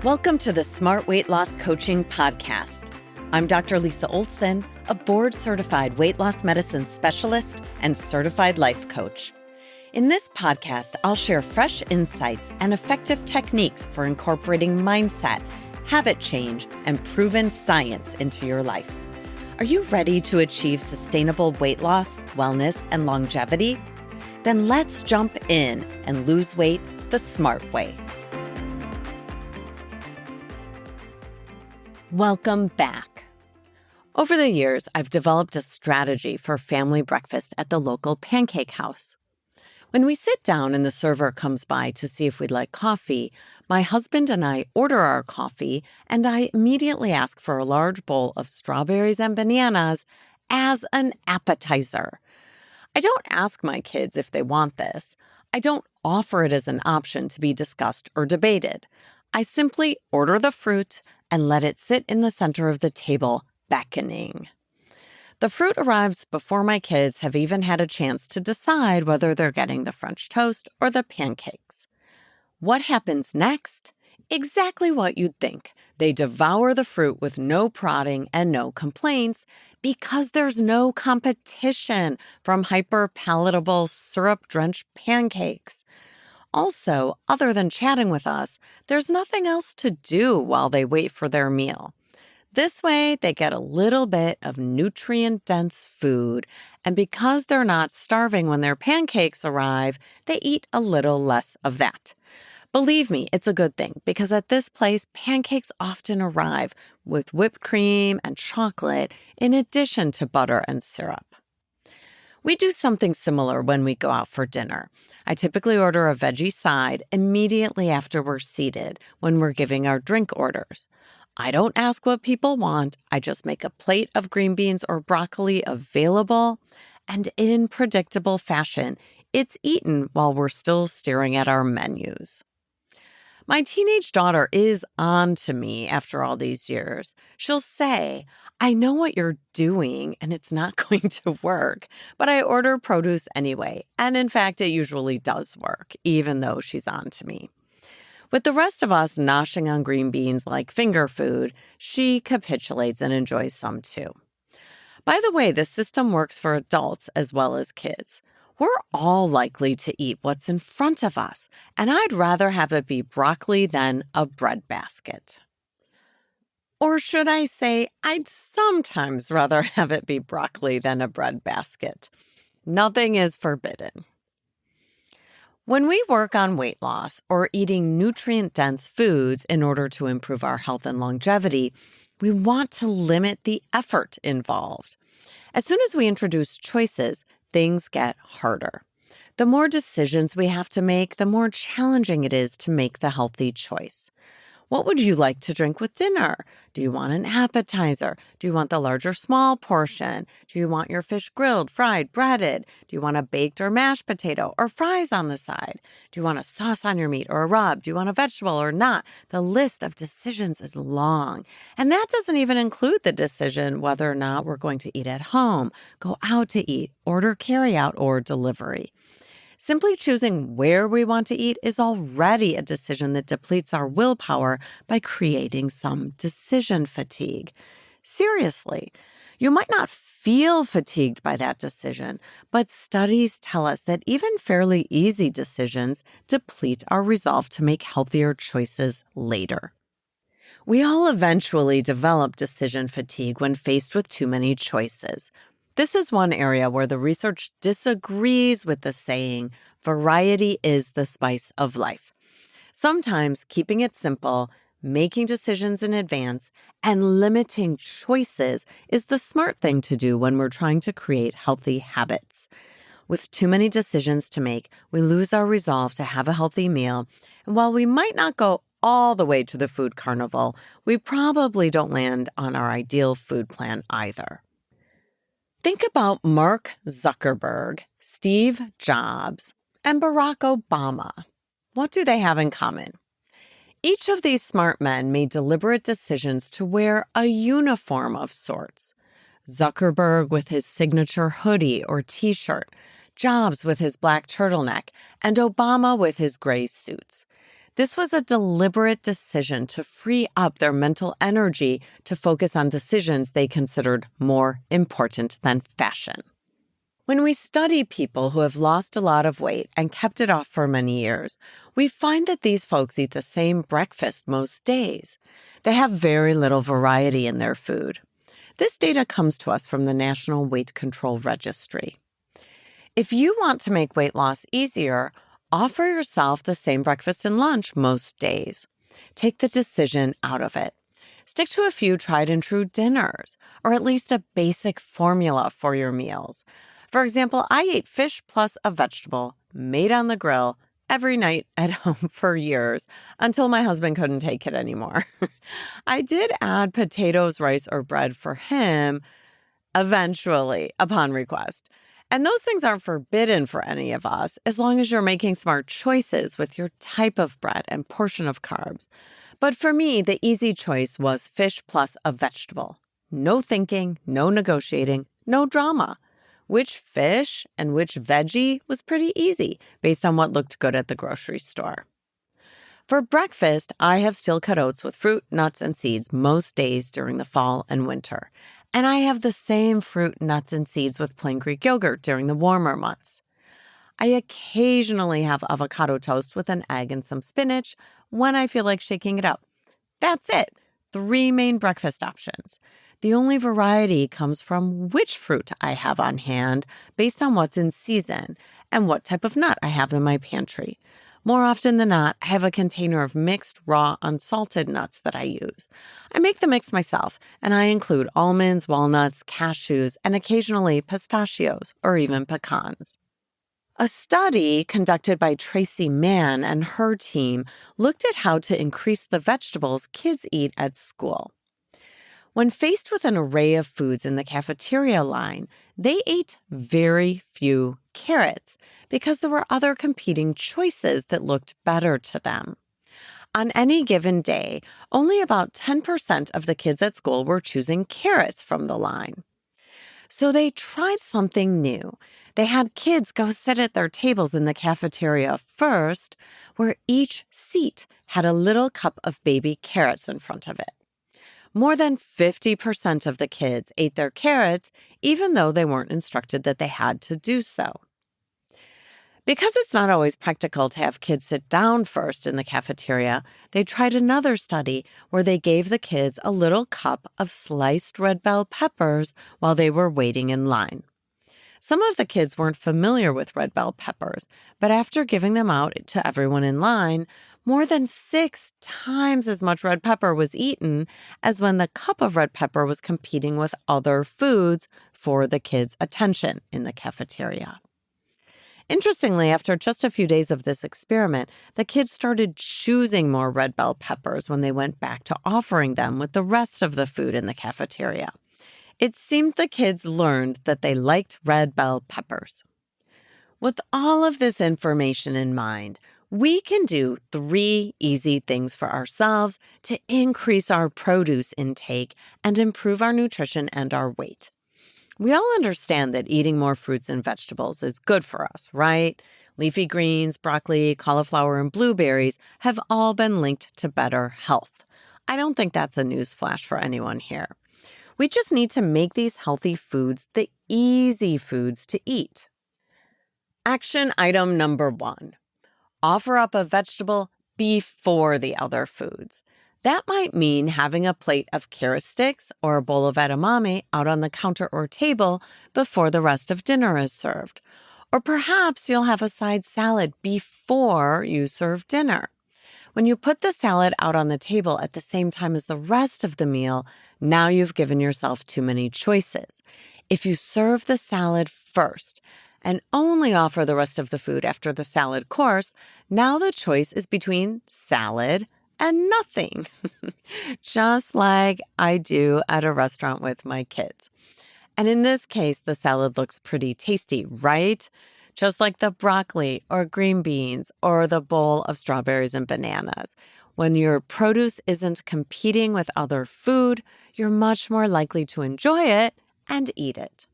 Welcome to the Smart Weight Loss Coaching Podcast. I'm Dr. Lisa Olson, a board-certified weight loss medicine specialist and certified life coach. In this podcast, I'll share fresh insights and effective techniques for incorporating mindset, habit change, and proven science into your life. Are you ready to achieve sustainable weight loss, wellness, and longevity? Then let's jump in and lose weight the smart way. Welcome back. Over the years, I've developed a strategy for family breakfast at the local pancake house. When we sit down and the server comes by to see if we'd like coffee, my husband and I order our coffee, and I immediately ask for a large bowl of strawberries and bananas as an appetizer. I don't ask my kids if they want this. I don't offer it as an option to be discussed or debated. I simply order the fruit and let it sit in the center of the table, beckoning. The fruit arrives before my kids have even had a chance to decide whether they're getting the French toast or the pancakes. What happens next? Exactly what you'd think. They devour the fruit with no prodding and no complaints because there's no competition from hyper-palatable syrup-drenched pancakes. Also, other than chatting with us, there's nothing else to do while they wait for their meal. This way, they get a little bit of nutrient-dense food, and because they're not starving when their pancakes arrive, they eat a little less of that. Believe me, it's a good thing, because at this place, pancakes often arrive with whipped cream and chocolate in addition to butter and syrup. We do something similar when we go out for dinner. I typically order a veggie side immediately after we're seated when we're giving our drink orders. I don't ask what people want. I just make a plate of green beans or broccoli available, and in predictable fashion, it's eaten while we're still staring at our menus. My teenage daughter is on to me after all these years. She'll say, "I know what you're doing and it's not going to work, but I order produce anyway." And in fact, it usually does work, even though she's on to me. With the rest of us noshing on green beans like finger food, she capitulates and enjoys some too. By the way, this system works for adults as well as kids. We're all likely to eat what's in front of us, and I'd rather have it be broccoli than a bread basket. Or should I say, I'd sometimes rather have it be broccoli than a bread basket. Nothing is forbidden. When we work on weight loss or eating nutrient-dense foods in order to improve our health and longevity, we want to limit the effort involved. As soon as we introduce choices, things get harder. The more decisions we have to make, the more challenging it is to make the healthy choice. What would you like to drink with dinner? Do you want an appetizer? Do you want the large or small portion? Do you want your fish grilled, fried, breaded? Do you want a baked or mashed potato or fries on the side? Do you want a sauce on your meat or a rub? Do you want a vegetable or not? The list of decisions is long. And that doesn't even include the decision whether or not we're going to eat at home, go out to eat, order carryout or delivery. Simply choosing where we want to eat is already a decision that depletes our willpower by creating some decision fatigue. Seriously, you might not feel fatigued by that decision, but studies tell us that even fairly easy decisions deplete our resolve to make healthier choices later. We all eventually develop decision fatigue when faced with too many choices. This is one area where the research disagrees with the saying, variety is the spice of life. Sometimes keeping it simple, making decisions in advance, and limiting choices is the smart thing to do when we're trying to create healthy habits. With too many decisions to make, we lose our resolve to have a healthy meal, and while we might not go all the way to the food carnival, we probably don't land on our ideal food plan either. Think about Mark Zuckerberg, Steve Jobs, and Barack Obama. What do they have in common? Each of these smart men made deliberate decisions to wear a uniform of sorts. Zuckerberg with his signature hoodie or t-shirt, Jobs with his black turtleneck, and Obama with his gray suits. This was a deliberate decision to free up their mental energy to focus on decisions they considered more important than fashion. When we study people who have lost a lot of weight and kept it off for many years, we find that these folks eat the same breakfast most days. They have very little variety in their food. This data comes to us from the National Weight Control Registry. If you want to make weight loss easier, offer yourself the same breakfast and lunch most days. Take the decision out of it. Stick to a few tried and true dinners, or at least a basic formula for your meals. For example, I ate fish plus a vegetable made on the grill every night at home for years until my husband couldn't take it anymore. I did add potatoes, rice, or bread for him eventually upon request. And those things aren't forbidden for any of us as long as you're making smart choices with your type of bread and portion of carbs. But for me, the easy choice was fish plus a vegetable. No thinking, no negotiating, no drama. Which fish and which veggie was pretty easy based on what looked good at the grocery store. For breakfast, I have steel-cut oats with fruit, nuts, and seeds most days during the fall and winter. And I have the same fruit, nuts, and seeds with plain Greek yogurt during the warmer months. I occasionally have avocado toast with an egg and some spinach when I feel like shaking it up. That's it. 3 main breakfast options. The only variety comes from which fruit I have on hand based on what's in season and what type of nut I have in my pantry. More often than not, I have a container of mixed, raw, unsalted nuts that I use. I make the mix myself, and I include almonds, walnuts, cashews, and occasionally pistachios or even pecans. A study conducted by Tracy Mann and her team looked at how to increase the vegetables kids eat at school. When faced with an array of foods in the cafeteria line, they ate very few carrots because there were other competing choices that looked better to them. On any given day, only about 10% of the kids at school were choosing carrots from the line. So they tried something new. They had kids go sit at their tables in the cafeteria first, where each seat had a little cup of baby carrots in front of it. More than 50% of the kids ate their carrots, even though they weren't instructed that they had to do so. Because it's not always practical to have kids sit down first in the cafeteria, they tried another study where they gave the kids a little cup of sliced red bell peppers while they were waiting in line. Some of the kids weren't familiar with red bell peppers, but after giving them out to everyone in line, more than 6 times as much red pepper was eaten as when the cup of red pepper was competing with other foods for the kids' attention in the cafeteria. Interestingly, after just a few days of this experiment, the kids started choosing more red bell peppers when they went back to offering them with the rest of the food in the cafeteria. It seemed the kids learned that they liked red bell peppers. With all of this information in mind, we can do 3 easy things for ourselves to increase our produce intake and improve our nutrition and our weight. We all understand that eating more fruits and vegetables is good for us, right? Leafy greens, broccoli, cauliflower, and blueberries have all been linked to better health. I don't think that's a newsflash for anyone here. We just need to make these healthy foods the easy foods to eat. Action item number 1. Offer up a vegetable before the other foods. That might mean having a plate of carrot sticks or a bowl of edamame out on the counter or table before the rest of dinner is served. Or perhaps you'll have a side salad before you serve dinner. When you put the salad out on the table at the same time as the rest of the meal, now you've given yourself too many choices. If you serve the salad first and only offer the rest of the food after the salad course, now the choice is between salad and nothing, just like I do at a restaurant with my kids. And in this case, the salad looks pretty tasty, right? Just like the broccoli or green beans or the bowl of strawberries and bananas. When your produce isn't competing with other food, you're much more likely to enjoy it and eat it.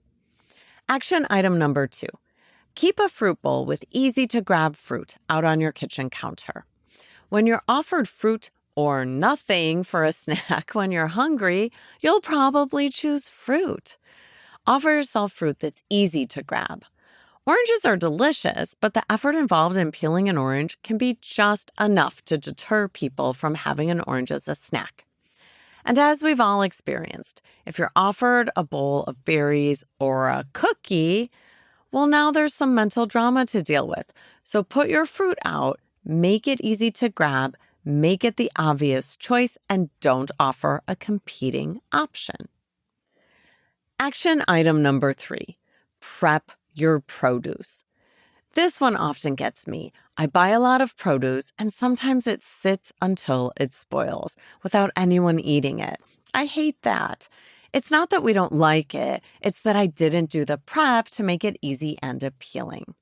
Action item number 2. Keep a fruit bowl with easy-to-grab fruit out on your kitchen counter. When you're offered fruit or nothing for a snack when you're hungry, you'll probably choose fruit. Offer yourself fruit that's easy to grab. Oranges are delicious, but the effort involved in peeling an orange can be just enough to deter people from having an orange as a snack. And as we've all experienced, if you're offered a bowl of berries or a cookie, well, now there's some mental drama to deal with. So put your fruit out, make it easy to grab, make it the obvious choice, and don't offer a competing option. Action item number 3, prep your produce. This one often gets me. I buy a lot of produce and sometimes it sits until it spoils without anyone eating it. I hate that. It's not that we don't like it, it's that I didn't do the prep to make it easy and appealing.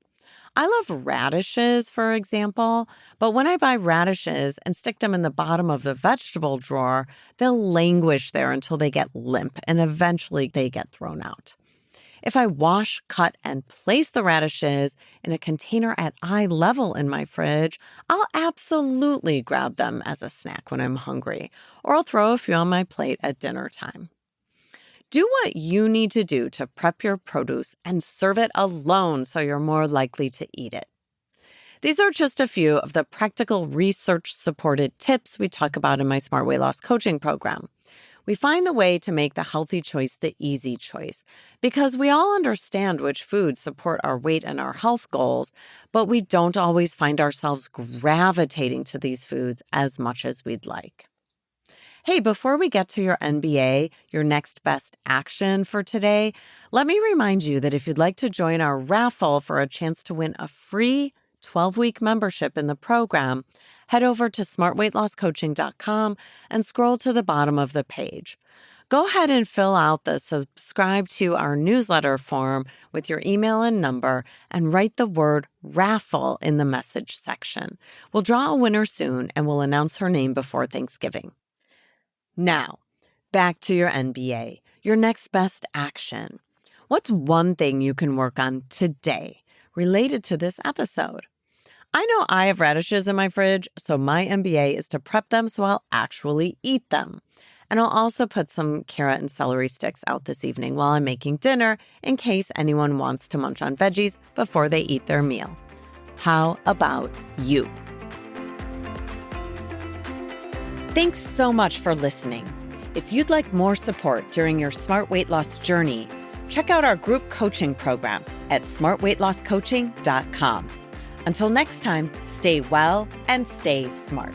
I love radishes, for example, but when I buy radishes and stick them in the bottom of the vegetable drawer, they'll languish there until they get limp and eventually they get thrown out. If I wash, cut, and place the radishes in a container at eye level in my fridge, I'll absolutely grab them as a snack when I'm hungry, or I'll throw a few on my plate at dinner time. Do what you need to do to prep your produce and serve it alone so you're more likely to eat it. These are just a few of the practical research-supported tips we talk about in my Smart Weight Loss coaching program. We find the way to make the healthy choice the easy choice because we all understand which foods support our weight and our health goals, but we don't always find ourselves gravitating to these foods as much as we'd like. Hey, before we get to your NBA, your next best action for today, let me remind you that if you'd like to join our raffle for a chance to win a free 12-week membership in the program, head over to smartweightlosscoaching.com and scroll to the bottom of the page. Go ahead and fill out the subscribe to our newsletter form with your email and number and write the word raffle in the message section. We'll draw a winner soon and we'll announce her name before Thanksgiving. Now, back to your NBA, your next best action. What's one thing you can work on today related to this episode? I know I have radishes in my fridge, so my NBA is to prep them so I'll actually eat them. And I'll also put some carrot and celery sticks out this evening while I'm making dinner in case anyone wants to munch on veggies before they eat their meal. How about you? Thanks so much for listening. If you'd like more support during your smart weight loss journey, check out our group coaching program at smartweightlosscoaching.com. Until next time, stay well and stay smart.